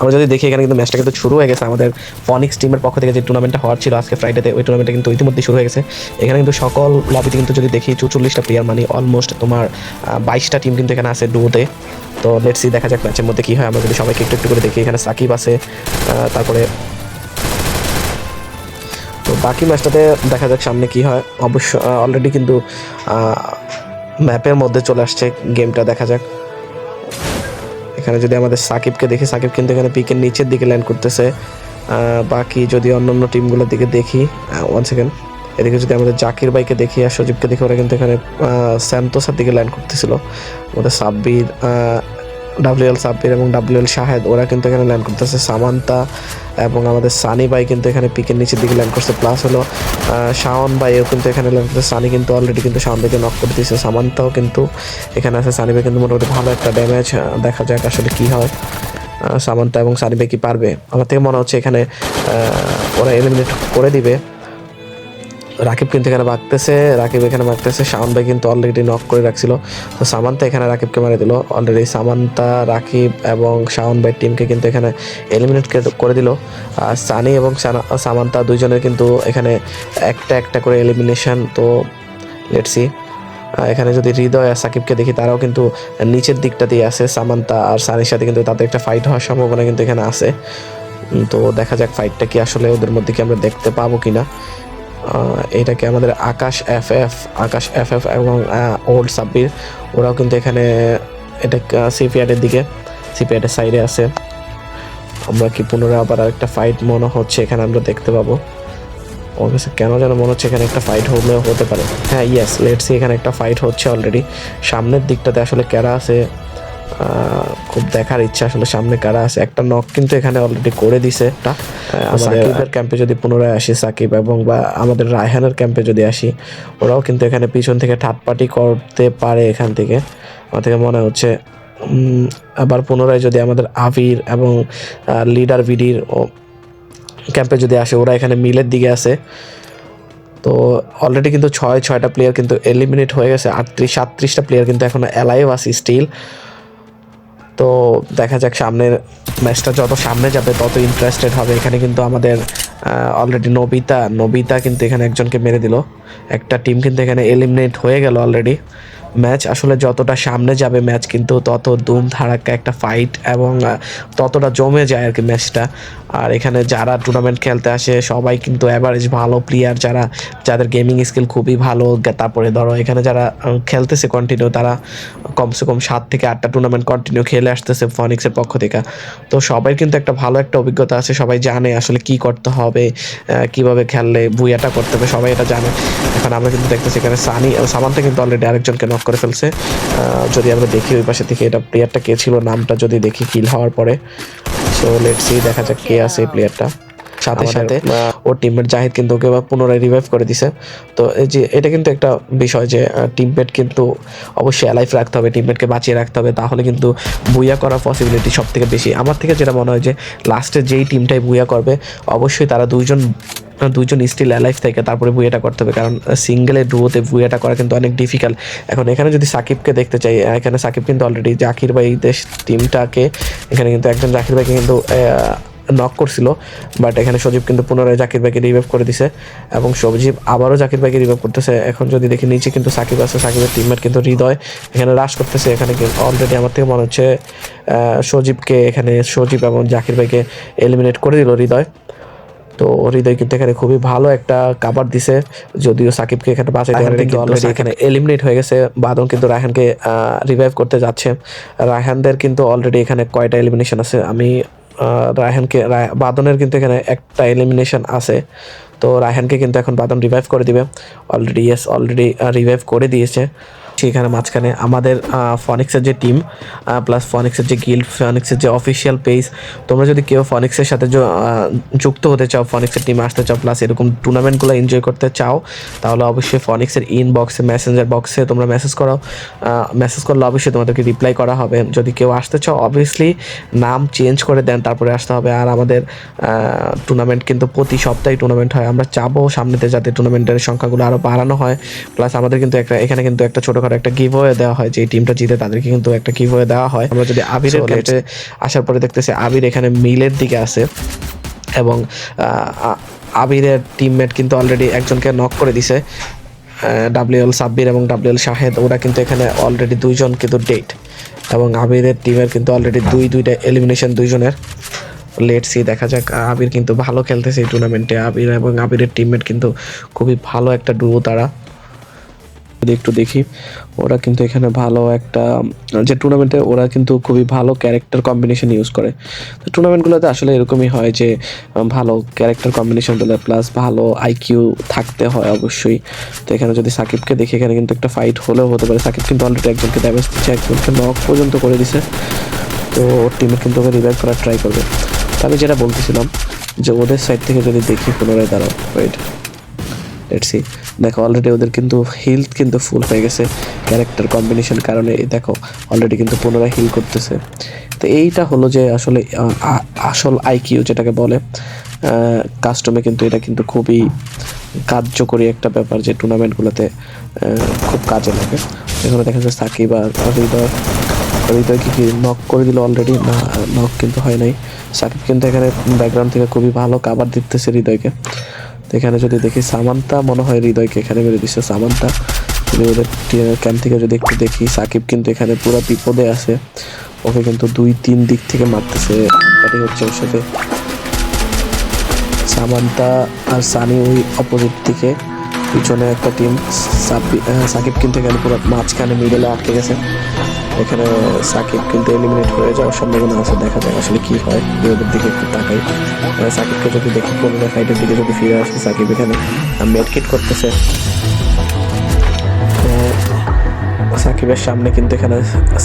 আমরা যদি দেখি এখানে কিন্তু ম্যাচটা কিন্তু শুরু হয়ে গেছে আমাদের ফনিক্স টিমের পক্ষ থেকে যে টুর্নামেন্টটা হওয়ার ছিল আজকে ফ্রাইডেতে, ওই টুর্নামেন্টটা কিন্তু ইতিমধ্যে শুরু হয়ে গেছে। এখানে কিন্তু সকল লবিতে কিন্তু যদি দেখি 44টা প্লেয়ার, মানে অলমোস্ট তোমার 22টা টিম কিন্তু এখানে আছে ডুয়োতে। তো লেটস সি, দেখা যাক ম্যাচের মধ্যে কী হয়। আমরা যদি সবাইকে একটু একটু করে দেখি, এখানে সাকিব আছে, তারপরে তো বাকি ম্যাচটাতে দেখা যাক সামনে কি হয়। অবশ্য অলরেডি কিন্তু ম্যাপের মধ্যে চলে আসছে গেমটা, দেখা যাক। এখানে যদি আমাদের সাকিবকে দেখি, সাকিব কিন্তু এখানে পিকের নিচের দিকে ল্যান্ড করতেছে। বাকি যদি অন্যান্য টিমগুলোর দিকে দেখি, 1 সেকেন্ড, এদিকে যদি আমাদের জাকির ভাইকে দেখি আর সজীবকে দেখি, ওরা কিন্তু এখানে স্যান্তোসার দিকে ল্যান্ড করতেছিল। আমাদের সাব্বির, WL সাব্বির এবং WL শাহেদ, ওরা কিন্তু এখানে ল্যান্ড করতেছে। সামান্তা এবং আমাদের সানি ভাই কিন্তু এখানে পিকের নিচের দিকে ল্যান্ড করছে। প্লাস হলো শাওন ভাইও কিন্তু এখানে ল্যান্ড করছে। সানি কিন্তু অলরেডি কিন্তু শাওন ভাইকে নক করে দিয়েছে। সামান্তাও কিন্তু এখানে আছে। সানি ভাই কিন্তু মোটামুটি ভালো একটা ড্যামেজ। দেখা যাক আসলে কী হয়, সামান্তা এবং সানি ভাই কি পারবে। আমার থেকে মনে হচ্ছে এখানে ওরা এলিমিনেট করে দিবে। রাকিব কিন্তু এখানে মারতেছে, শাওন ভাই কিন্তু অলরেডি নক করে রাখছিল। তো সামান্তা এখানে রাকিবকে মারে দিল। অলরেডি সামান্তা, রাকিব এবং শাওন ভাই টিমকে কিন্তু এখানে এলিমিনেট করে দিল। আর সানি এবং সামান্তা দুইজনের কিন্তু এখানে একটা করে এলিমিনেশন। তো লেটস সি, এখানে যদি হৃদয় আর সাকিবকে দেখি, তারাও কিন্তু নিচের দিকটা দিয়ে আছে। সামান্তা আর সানির সাথে কিন্তু তাদের একটা ফাইট হওয়ার সম্ভাবনা কিন্তু এখানে আছে। তো দেখা যাক ফাইটটা কি আসলে ওদের মধ্যে কি আমরা দেখতে পাবো কিনা। এটাকে আমাদের আকাশ এফ এবং ওল্ড সাব্বির, ওরাও কিন্তু এখানে এটা সিপিআরের সাইডে আছে। আমরা কি পুনরায় আবার একটা ফাইট মনে হচ্ছে এখানে আমরা দেখতে পাবো। ওর কাছে কেন যেন মনে হচ্ছে এখানে একটা ফাইট হলেও হতে পারে। হ্যাঁ, ইয়েস, লেটস সি, এখানে একটা ফাইট হচ্ছে অলরেডি। সামনের দিকটাতে আসলে কারা আছে খুব দেখার ইচ্ছা, আসলে সামনে কারা আছে। একটা নক কিন্তু এখানে অলরেডি করে দিছে। সাকিবের ক্যাম্পে যদি পুনরায় আসি, সাকিব এবং বা আমাদের রায়হানের ক্যাম্পে যদি আসি, ওরাও কিন্তু এখানে পিছন থেকে ঠাটপাটি করতে পারে। এখান থেকে আমার থেকে মনে হচ্ছে আবার পুনরায় যদি আমাদের আবির এবং লিডার ভিডির ক্যাম্পে যদি আসে, ওরা এখানে মিলের দিকে আছে। তো অলরেডি কিন্তু ছয়টা প্লেয়ার কিন্তু এলিমিনেট হয়ে গেছে। 37টা প্লেয়ার কিন্তু এখন অ্যালাইভ আছে স্টিল। তো দেখা যাক সামনের ম্যাচটা যত সামনে যাবে তত ইন্টারেস্টেড হবে। এখানে কিন্তু আমাদের অলরেডি নবিতা কিন্তু এখানে একজনকে মেরে দিল। একটা টিম কিন্তু এখানে এলিমিনেট হয়ে গেল অলরেডি। ম্যাচ আসলে যতটা সামনে যাবে ম্যাচ কিন্তু তত ধুম ধাড়াক্কা একটা ফাইট এবং ততটা জমে যায় আর কি ম্যাচটা। আর এখানে যারা টুর্নামেন্ট খেলতে আসে সবাই কিন্তু অ্যাভারেজ ভালো প্লেয়ার, যাদের গেমিং স্কিল খুবই ভালো। তারপরে ধরো এখানে যারা খেলতেছে কন্টিনিউ, তারা কমসে কম 7 থেকে 8টা টুর্নামেন্ট কন্টিনিউ খেলে আসতেছে ফনিক্সের পক্ষ থেকে। তো সবাই কিন্তু একটা ভালো একটা অভিজ্ঞতা আছে, সবাই জানে আসলে কি করতে হবে, কিভাবে খেললে বুয়াটা করতে হবে, সবাই এটা জানে। এখন আমরা কিন্তু দেখতেছি এখানে সামান্তা কিন্তু অলরেডি আরেকজনকে নক করে ফেলছে। যদি আমরা দেখি ওই পাশে থেকে এটা প্লেয়ারটা কে ছিল, নামটা যদি দেখি কিল হওয়ার পরে। সো লেটস সি, দেখা যাক কে আছে এই প্লেয়ারটা। সাথে ওর টিমমেট জাহিদ কিন্তু ওকে পুনরায় রিভাইভ করে দিছে। তো এই যে এটা কিন্তু একটা বিষয় যে টিমমেট কিন্তু অবশ্যই অ্যালাইভ রাখতে হবে, টিমমেটকে বাঁচিয়ে রাখতে হবে, তাহলে কিন্তু বুয়া করার পসিবিলিটি সব থেকে বেশি। আমার থেকে যেটা মনে হয় যে লাস্টে যেই টিমটাই বুয়া করবে অবশ্যই তারা দুইজন স্টিল অ্যালাইভ থেকে তারপরে বুয়েটা করতে হবে, কারণ সিঙ্গেলে ডুয়োতে বুয়েটা করা কিন্তু অনেক ডিফিকাল্ট। এখন এখানে যদি সাকিবকে দেখতে চাই, এখানে সাকিব কিন্তু অলরেডি জাকির ভাই টিমটাকে এখানে কিন্তু একজন জাকির ভাইকে কিন্তু নক করছিল, বাট এখানে সজীব কিন্তু পুনরায় জাকির ভাইকে রিভাইভ করে দিছে এবং সজীব আবারও জাকির ভাইকে রিভাইভ করতেছে। এখন যদি দেখি নিচে কিন্তু সাকিব আছে, সাকিবের টিমমেট কিন্তু হৃদয় এখানে রাশ করতেছে। এখানে অলরেডি আমার থেকে মনে হচ্ছে সজীব এবং জাকির ভাইকে এলিমিনেট করে দিল হৃদয়। তো হৃদয় কিন্তু এখানে খুবই ভালো একটা কাভার দিছে, যদিও সাকিবকে এখানে বাঁচাইতে পারেনি, কিন্তু অলরেডি এখানে এলিমিনেট হয়ে গেছে। বাদন কিন্তু রায়হানকে রিভাইভ করতে যাচ্ছে। রায়হানদের কিন্তু অলরেডি এখানে কয়টা এলিমিনেশন আছে, আমি বাদনের কিন্তু এখানে একটা এলিমিনেশন আছে। তো রায়হানকে কিন্তু এখন বাদন রিভাইভ করে দিবে। অলরেডি রিভাইভ করে দিয়েছে। সেখানে মাঝখানে আমাদের ফনিক্সের যে টিম প্লাস ফনিক্সের যে গিল্ড, ফনিক্সের যে অফিসিয়াল পেজ, তোমরা যদি কেউ ফনিক্সের সাথে যুক্ত হতে চাও, ফনিক্সের টিমে আসতে চাও, প্লাস এরকম টুর্নামেন্টগুলো এনজয় করতে চাও, তাহলে অবশ্যই ফনিক্সের ইনবক্সে, মেসেঞ্জার বক্সে তোমরা মেসেজ করলে অবশ্যই তোমাদেরকে রিপ্লাই করা হবে। যদি কেউ আসতে চাও অবভিয়াসলি নাম চেঞ্জ করে দেন, তারপরে আসতে হবে। আর আমাদের টুর্নামেন্ট কিন্তু প্রতি সপ্তাহে টুর্নামেন্ট হয়। আমরা চাবো সামনেতে যাতে টুর্নামেন্টের সংখ্যাগুলো আরও বাড়ানো হয়। প্লাস আমাদের কিন্তু এখানে কিন্তু একটা ছোটোখাটো একটা গিভওয়ে দেওয়া হয়, যে টিমটা জিতে তাদেরকে কিন্তু একটা গিভওয়ে দেওয়া হয়। আমরা যদি আবিরের লেটে আসার পরে দেখতেছি আবির এখানে মিলের দিকে আছে এবং আবিরের টিমমেট কিন্তু অলরেডি একজনকে নক করে দিছে, ডাব্লিউএল সাব্বির এবং ডাব্লিউএল শাহেদ। ওরা কিন্তু এখানে অলরেডি দুইজন কিন্তু ডেট, এবং আবিরের টিমের কিন্তু অলরেডি দুইটা এলিমিনেশন দুইজনের। লেটস সি, দেখা যাক। আবির কিন্তু ভালো খেলতেছে এই টুর্নামেন্টে। আবির এবং আবিরের টিমমেট কিন্তু খুবই ভালো একটা ডুও তারা। যদি একটু দেখি, ওরা কিন্তু এখানে ভালো একটা যে টুর্নামেন্টে ওরা কিন্তু খুবই ভালো ক্যারেক্টার কম্বিনেশন ইউজ করে। তো টুর্নামেন্টগুলোতে আসলে এরকমই হয় যে ভালো ক্যারেক্টার কম্বিনেশন দিলে প্লাস ভালো আইকিউ থাকতে হয় অবশ্যই। তো এখানে যদি সাকিবকে দেখি, এখানে কিন্তু একটা ফাইট হলেও হতে পারে। সাকিব কিন্তু অলরেডি একজনকে ড্যামেজ দিচ্ছে, একজনকে নক পর্যন্ত করে দিছে। তো ওর টিমে কিন্তু ওকে রিভাইভ করার ট্রাই করবে। তো আমি যেটা বলতেছিলাম যে ওদের সাইড থেকে যদি দেখি পুনরায়, দাঁড়াও ওয়েট, লেটস সি। দেখো অলরেডি ওদের কিন্তু হেলথ কিন্তু ফুল হয়ে গেছে ক্যারেক্টার কম্বিনেশন কারণে। দেখো অলরেডি কিন্তু পুনরায় হিল করতেছে। তো এইটা হলো যে আসলে আসল আইকিউ যেটাকে বলে কাস্টমে, কিন্তু এটা কিন্তু খুবই কার্যকরী একটা ব্যাপার যে টুর্নামেন্টগুলোতে খুব কাজে লাগে। এখানে দেখা যাচ্ছে সাকিব আর হৃদয়কে কি নক করে দিল অলরেডি? না, নক কিন্তু হয় নাই। সাকিব কিন্তু এখানে ব্যাকগ্রাউন্ড থেকে খুবই ভালো কাভার দিতেছে হৃদয়কে। এখানে যদি দেখি সামান্তা মনে হয় হৃদয়কে এখানে মেরে দিচ্ছে। সামান্তা যদি ওদের ক্যাম্প থেকে যদি একটু দেখি, সাকিব কিন্তু এখানে পুরো বিপদে আছে, ওকে কিন্তু 2-3 দিক থেকে মারতেছে। এটাই হচ্ছে ওর সাথে সামান্তা আর সানি ওই অপোজিট দিকে, পিছনে একটা টিম। সাকিব কিন্তু এখানে পুরো মাঝখানে মিডলে আটকে গেছে। এখানে সাকিব কিন্তু এলিমিনেট হয়ে যাওয়ার সম্ভাবনা আছে। দেখা যায় আসলে কি হয়, ওদের দিকে একটু তাকাই। সাকিবকে যদি দেখি পুরো ফাইটের দিকে যদি ফিরে আসে, সাকিব এখানে মেডকিট করতেছে। সাকিবের সামনে কিন্তু এখানে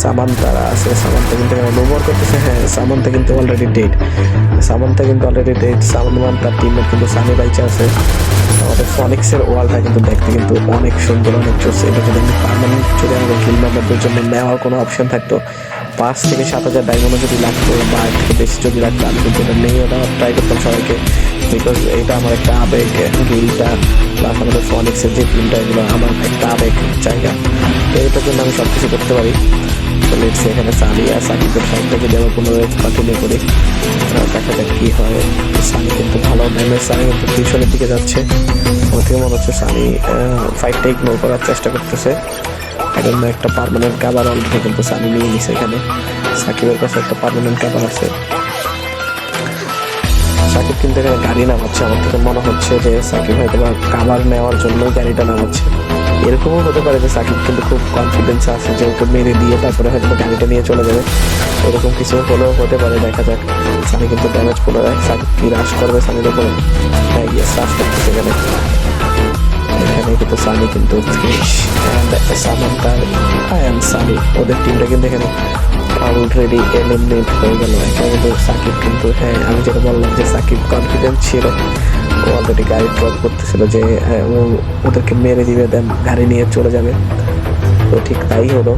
সামান্তারা আছে, সামান্তা কিন্তু এখানে নোভার করতেছে। হ্যাঁ, সামান্তা কিন্তু অলরেডি ডেড, সামান্তার টিমমেট কিন্তু সানি বাইচা আছে। আমাদের ফনিক্সের ওয়ালটা কিন্তু দেখতে কিন্তু অনেক সুন্দর, অনেক চলছে। এটা যদি আমি পার্মানেন্ট যদি আমাদের কিল মেম্বারদের জন্য নেওয়ার কোনো অপশন থাকতো, 5 থেকে 7,000 ডায়মন্ডও যদি লাগতো বা এর থেকে বেশি যদি লাগতো, আমি কিন্তু এটা নিয়ে ট্রাই করতাম সবাইকে। বিকজ এটা আমার একটা আবেগ, গিলটা প্লাস আমাদের ফনিক্সের যে টিমটা, এগুলো আমার একটা আবেগ জায়গা। তো এটার জন্য আমি সব কিছু করতে পারি। তো লেটস এখানে সানি আর সাকিবের ফাইটটা যদি আবার পুনরায় কন্টিনিউ করি, দেখা যাক কী হয়। সানি কিন্তু ভালো ড্যামেজ, সানি কিন্তু পিছনের দিকে যাচ্ছে। আমার থেকে মনে হচ্ছে সানি ফাইটটা ইগনোর করার চেষ্টা করতেছে। এখন একটা পার্মানেন্ট কাভার অলরেডি কিন্তু সানি নিয়ে নিছে। এখানে সাকিবের কাছে একটা পার্মানেন্ট কাভার আছে। সাকিব কিন্তু এখানে গাড়ি নামাচ্ছে। আমার থেকে মনে হচ্ছে যে সাকিব হয়তো বা কাভার নেওয়ার জন্যই গাড়িটা নামাচ্ছে। এরকমও হতে পারে যে সাকিব কিন্তু খুব কনফিডেন্স আছে যে ওকে মেরে দিয়ে তারপরে হয়তো গাড়িটা নিয়ে চলে যাবে। এরকম কিছু হলেও হতে পারে, দেখা যাক। সানি কিন্তু ড্যামেজ পুনরায়, সাকিব কি রাশ করবে সানির উপরে? হ্যাঁ, ইয়েস, রাশ করতেছে এখানে। এখানে কিন্তু সানি কিন্তু ফিনিশ। সামান্তা অ্যান্ড সানি, ওদের টিমটা কিন্তু এখানে অলরেডি এলিমিনেট হয়ে গেল। এখানে কিন্তু সাকিব কিন্তু, হ্যাঁ আমি যেটা বললাম যে সাকিব কনফিডেন্ট ছিল, ও অলরেডি গাড়ি ড্রপ করতেছিল যে ও ওদেরকে মেরে দিবে, দেন গাড়ি নিয়ে চলে যাবে। তো ঠিক তাই হলো।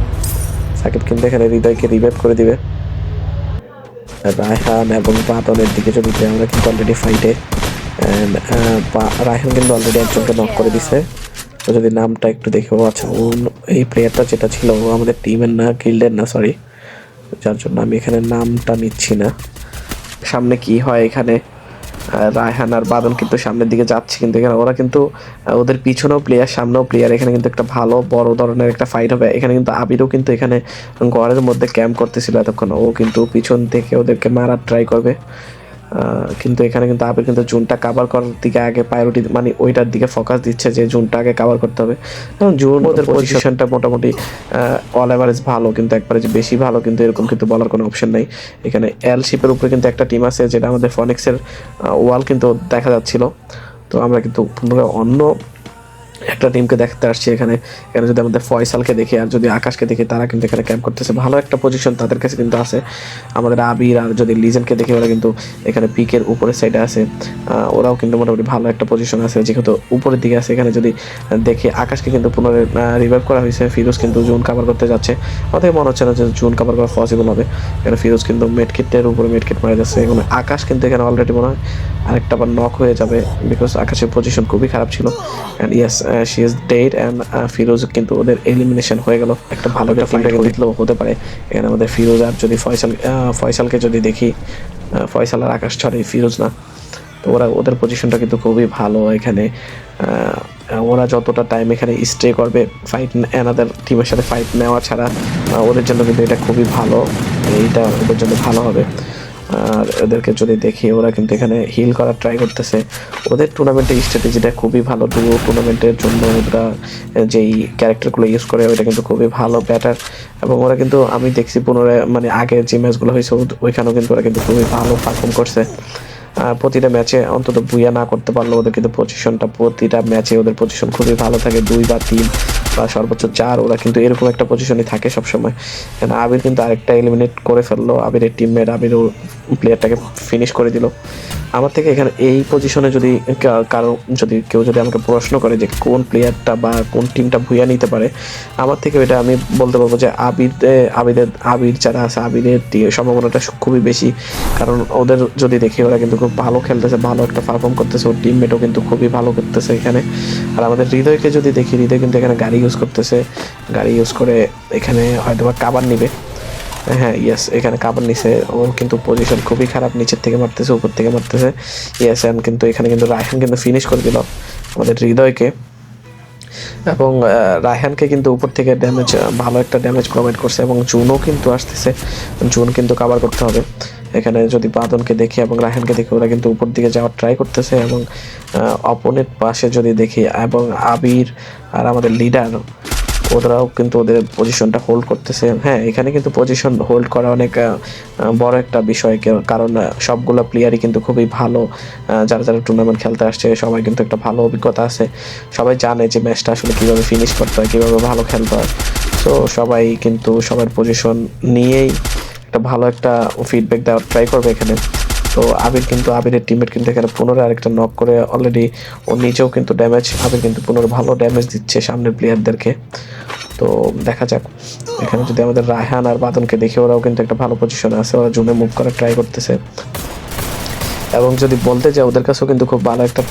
সাকিব কিন্তু এখানে হৃদয়কে রিভাইভ করে দিবে। রায়হান এবং বাদনের দিকে যদি আমরা কিন্তু অলরেডি ফাইটে, রায়হান কিন্তু অলরেডি একজনকে নক করে দিছে। তো যদি নামটা একটু দেখে, ও আচ্ছা, ও এই প্লেয়ারটা যেটা ছিল ও আমাদের টিমের না, গিল্ডের না, সরি, যার জন্য আমি এখানে নামটা নিচ্ছি না। সামনে কি হয় এখানে, রায়হান আর বাদন কিন্তু সামনের দিকে যাচ্ছে, কিন্তু এখানে ওরা কিন্তু ওদের পিছনেও প্লেয়ার, সামনেও প্লেয়ার। এখানে কিন্তু একটা ভালো বড় ধরনের একটা ফাইট হবে। এখানে কিন্তু আবিরও কিন্তু এখানে ঘরের মধ্যে ক্যাম্প করতেছিল এতক্ষণ, ও কিন্তু পিছন থেকে ওদেরকে মারার ট্রাই করবে। কিন্তু এখানে কিন্তু আবির কিন্তু জুনটা কাভার করার দিকে আগে প্রায়োরিটি, মানে ওইটার দিকে ফোকাস দিচ্ছে যে জুনটা আগে কাভার করতে হবে। কারণ জুন ওদের পজিশনটা মোটামুটি অল এভারেজ ভালো, কিন্তু একবারে যে বেশি ভালো কিন্তু এরকম কিন্তু বলার কোনো অপশন নেই। এখানে এল শিপের উপরে কিন্তু একটা টিম আছে, যেটা আমাদের ফনিক্সের ওয়াল কিন্তু দেখা যাচ্ছিল। তো আমরা কিন্তু অন্য একটা টিমকে দেখতে আসছি এখানে। এখানে যদি আমাদের ফয়সালকে দেখি আর যদি আকাশকে দেখি, তারা কিন্তু এখানে ক্যাম্প করতেছে। ভালো একটা পজিশন তাদের কাছে কিন্তু আছে। আমাদের আবির আর যদি লিজেন্ডকে দেখি, ওরা কিন্তু এখানে পিকের উপরের সাইডে আছে। ওরাও কিন্তু মোটামুটি ভালো একটা পজিশন আছে, যেহেতু উপরের দিকে আছে। এখানে যদি দেখি আকাশকে কিন্তু পুনরায় রিভাইভ করা হয়েছে। ফিরোজ কিন্তু জোন কাভার করতে যাচ্ছে। আমাদের মনে হচ্ছে না যে জোন কাভার করা পসিবল হবে। এখানে ফিরোজ কিন্তু মেডকিটের উপরে মেডকিট মারা যাচ্ছে। এখানে আকাশ কিন্তু এখানে অলরেডি মনে হয় আরেকটা আবার নক হয়ে যাবে, বিকজ আকাশের পজিশন খুবই খারাপ ছিল। And yes, she is dead and Firoz কিন্তু ওদের এলিমিনেশন হয়ে গেল। একটা ভালো একটা ফাইট জিতলেও হতে পারে। এখানে আমাদের ফিরোজ আর যদি ফয়সালকে যদি দেখি, ফয়সাল আর আকাশ ছড়ে, ফিরোজ না। তো ওদের পজিশনটা কিন্তু খুবই ভালো এখানে। ওরা যতটা টাইম এখানে স্টে করবে ফাইট অ্যানাদার টিমের সাথে ফাইট নেওয়া ছাড়া, ওদের জন্য কিন্তু এটা খুবই ভালো, এইটা ওদের জন্য ভালো হবে। আর ওদেরকে যদি দেখি, ওরা কিন্তু এখানে হিল করার ট্রাই করতেছে। ওদের টুর্নামেন্টের স্ট্র্যাটেজিটা খুবই ভালো। ডুও টুর্নামেন্টের জন্য ওরা যেই ক্যারেক্টারগুলো ইউজ করে ওইটা কিন্তু খুবই ভালো ব্যাটার। এবং ওরা কিন্তু আমি দেখছি পুনরায় মানে আগের যে ম্যাচগুলো হয়েছে ওইখানেও কিন্তু ওরা কিন্তু খুবই ভালো পারফর্ম করছে। প্রতিটা ম্যাচে অন্তত বুয়া না করতে পারলো, ওদের কিন্তু পজিশনটা প্রতিটা ম্যাচে ওদের পজিশন খুবই ভালো থাকে, 2 বা 3 বা সর্বোচ্চ 4, ওরা কিন্তু এরকম একটা পজিশনে থাকে সবসময়। কেন আবির কিন্তু আরেকটা এলিমিনেট করে ফেললো, আবিরের টিমমেট আবিরও প্লেয়ারটাকে ফিনিশ করে দিল। আমার থেকে এখানে এই পজিশনে যদি কেউ যদি আমাকে প্রশ্ন করে যে কোন প্লেয়ারটা বা কোন টিমটা ভুইয়া নিতে পারে, আমার থেকে ওইটা আমি বলতে পারবো যে আবির যারা আছে আবিরের সম্ভাবনাটা খুবই বেশি। কারণ ওদের যদি দেখি ওরা কিন্তু খুব ভালো খেলতেছে, ভালো একটা পারফর্ম করতেছে, ওর টিমমেটও কিন্তু খুবই ভালো করতেছে এখানে। আর আমাদের হৃদয়কে যদি দেখি, হৃদয় কিন্তু এখানে গাড়ি ইউজ করতেছে, গাড়ি ইউজ করে এখানে হয়তো বা কাবার নিবে। হ্যাঁ ইয়েস, এখানে কাবার নিছে। ওর কিন্তু পজিশন খুবই খারাপ, নিচের থেকে মারতেছে, উপর থেকে মারতেছে। ইয়েস, অ্যান্ড কিন্তু এখানে কিন্তু রায়হান কিন্তু ফিনিশ করে দিল আমাদের হৃদয়কে। এবং রায়হানকে কিন্তু উপর থেকে ড্যামেজ, ভালো একটা ড্যামেজ প্রোভাইড করছে। এবং জুনও কিন্তু আসতেছে, জুন কিন্তু কাভার করতে হবে। এখানে যদি বাদনকে দেখি এবং রায়হানকে দেখি, ওরা কিন্তু উপর দিকে যাওয়ার ট্রাই করতেছে। এবং অপোনেন্ট পাশে যদি দেখি, এবং আবির আর আমাদের লিডার, ওরাও কিন্তু ওদের পজিশনটা হোল্ড করতেছে। হ্যাঁ, এখানে কিন্তু পজিশন হোল্ড করা অনেক বড় একটা বিষয়, কারণ সবগুলো প্লেয়ারই কিন্তু খুবই ভালো। যারা যারা টুর্নামেন্ট খেলতে আসছে সবাই কিন্তু একটা ভালো অভিজ্ঞতা আছে, সবাই জানে যে ম্যাচটা আসলে কীভাবে ফিনিশ করতে হয়, কীভাবে ভালো খেলতে হয়। সো সবাই কিন্তু সবার পজিশন নিয়েই একটা ভালো একটা ফিডব্যাক দেওয়ার ট্রাই করবে এখানে। তো আবিরের টিমমেট কিন্তু এখানে পুনরায় আরেকটা নক করে অলরেডি ও নিজেও কিন্তু ড্যামেজ, আবির কিন্তু পুনরায় ভালো ড্যামেজ দিচ্ছে সামনের প্লেয়ারদেরকে। তো দেখা যাক এখানে যদি আমাদের রায়হান আর বাদনকে দেখে, ওরাও কিন্তু একটা ভালো পজিশনে আছে, ওরা জুমে মুভ করার ট্রাই করতেছে। এবং যদি বলতে যাই, ওদের কাছেও কিন্তু খুব ভালো একটা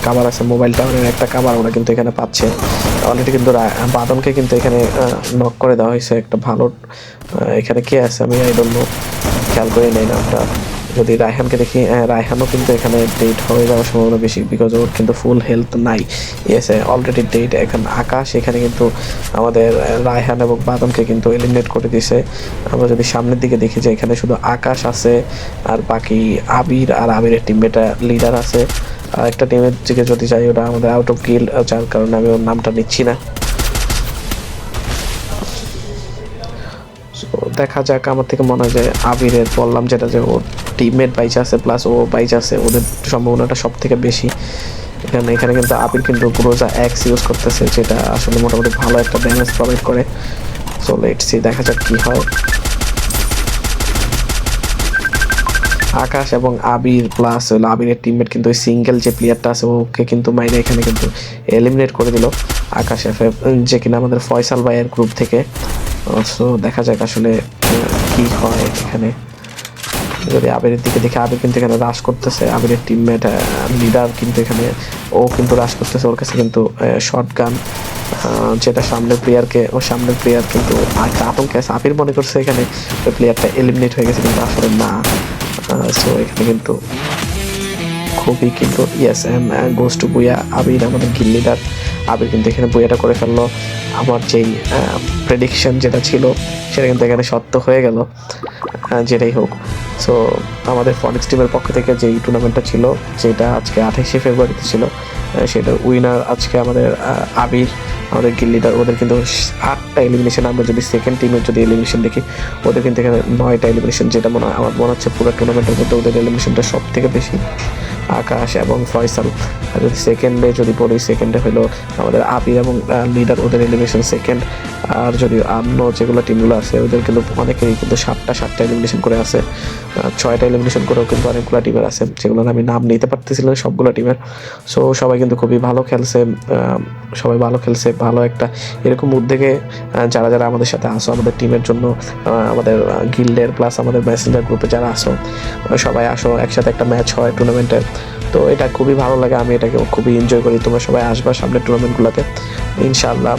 কাভার আছে, মোবাইল টাওয়ারের একটা কাভার ওরা কিন্তু এখানে পাচ্ছে অলরেডি। কিন্তু বাদনকে কিন্তু এখানে নক করে দেওয়া হয়েছে একটা ভালো। এখানে কে আছে আমি আই ডোন্ট নো, খেয়াল করে নেই নামটা। যদি রায়হানকে দেখি, রায়হানও কিন্তু এখানে ডেট হয়ে যাওয়ার সম্ভাবনা বেশি, বিকজ ওর কিন্তু ফুল হেলথ নাই। Yes, already date. এখন আকাশ এখানে কিন্তু আমাদের রায়হান এবং বাদমকে কিন্তু এলিমিনেট করে দিয়েছে। আমরা যদি সামনের দিকে দেখি যে এখানে শুধু আকাশ আছে, আর বাকি আবির আর আবিরের টিমমেটা লিডার আছে। আর একটা টিমের দিকে যদি যাই, ওটা আমাদের আউট অফ গিল, যার কারণে আমি ওর নামটা নিচ্ছি না। দেখা যাক, আমার থেকে মনে হয় যে আবিরের বললাম যেটা, যে ওর টিমমেট বাইচ আছে প্লাস ও বাইচ আছে, ওদের সম্ভাবনাটা সব থেকে বেশি এখানে কিন্তু আবির কিন্তু গ্রোজা এক্স ইউজ করতেছে, যেটা আসলে মোটামুটি ভালো একটা ড্যামেজ প্রোভাইড করে। সো লেটস সি, দেখা যাক কি হয়। আকাশ এবং আবির প্লাস হলো আবিরের টিমমেট কিন্তু ওই সিঙ্গেল যে প্লেয়ারটা আছে ওকে কিন্তু মাইরে এখানে কিন্তু এলিমিনেট করে দিল আকাশ এফএফ, যে কিনা আমাদের ফয়সাল ভাইয়ের গ্রুপ থেকে। সো দেখা যাক আসলে কি হয় এখানে। যদি আবিরের দিকে দেখে, আবির কিন্তু এখানে রাশ করতেছে, আবিরের টিমমেট লিডার কিন্তু এখানে ও কিন্তু রাশ করতেছে, ওর কাছে কিন্তু শর্ট গান, যেটা সামনের প্লেয়ার কিন্তু একটা আতঙ্কে আছে। আবির মনে করছে এখানে ওই প্লেয়ারটা এলিমিনেট হয়ে গেছে, কিন্তু আসলে না। সো এখানে কিন্তু খুবই কিন্তু ইয়েস গোস টু বুয়া আবির, আমাদের গিল লিডার। আবির কিন্তু এখানে বুয়াটা করে ফেললো। আমার যেই প্রেডিকশন যেটা ছিল সেটা কিন্তু এখানে সত্য হয়ে গেল। যেটাই হোক, সো আমাদের ফনিক্স টিমের পক্ষ থেকে যেই টুর্নামেন্টটা ছিল, যেটা আজকে 28শে ফেব্রুয়ারিতে ছিল, সেটার উইনার আজকে আমাদের আবির, আমাদের গিল লিডার। ওদের কিন্তু 8টা এলিমিনেশন। আমরা যদি সেকেন্ড টিমের যদি এলিমিনেশন দেখি, ওদের কিন্তু এখানে 9টা এলিমিনেশন, যেটা আমার মনে হচ্ছে পুরো টুর্নামেন্টের মধ্যে ওদের এলিমিনেশনটা সব থেকে বেশি। আকাশ এবং ফয়সাল। আর যদি সেকেন্ডে যদি বলি, সেকেন্ডে হলো আমাদের আবির এবং লিডার, ওদের এলিমিনেশন সেকেন্ড। আর যদি অন্য যেগুলো টিমগুলো আছে, ওদের কিন্তু অনেকেরই কিন্তু 7টা এলিমিনেশন করে আছে, 6টা এলিমিনেশন করেও কিন্তু অনেকগুলো টিমের আছে, যেগুলো আমি নাম নিতে পারতেছিলাম সবগুলো টিমের। সো সবাই কিন্তু খুবই ভালো খেলছে, ভালো একটা এরকম উদ্যোগে যারা যারা আমাদের সাথে আসো, আমাদের টিমের জন্য, আমাদের গিল্ডের প্লাস আমাদের মেসেঞ্জার গ্রুপে যারা আসো, সবাই আসো, একসাথে একটা ম্যাচ হয় টুর্নামেন্টের। তো তো এটা খুবই ভালো লাগে, আমি এটাকে খুবই এনজয় করি। তোমরা সবাই আসবা সামনের টুর্নামেন্টগুলোতে ইনশাআল্লাহ।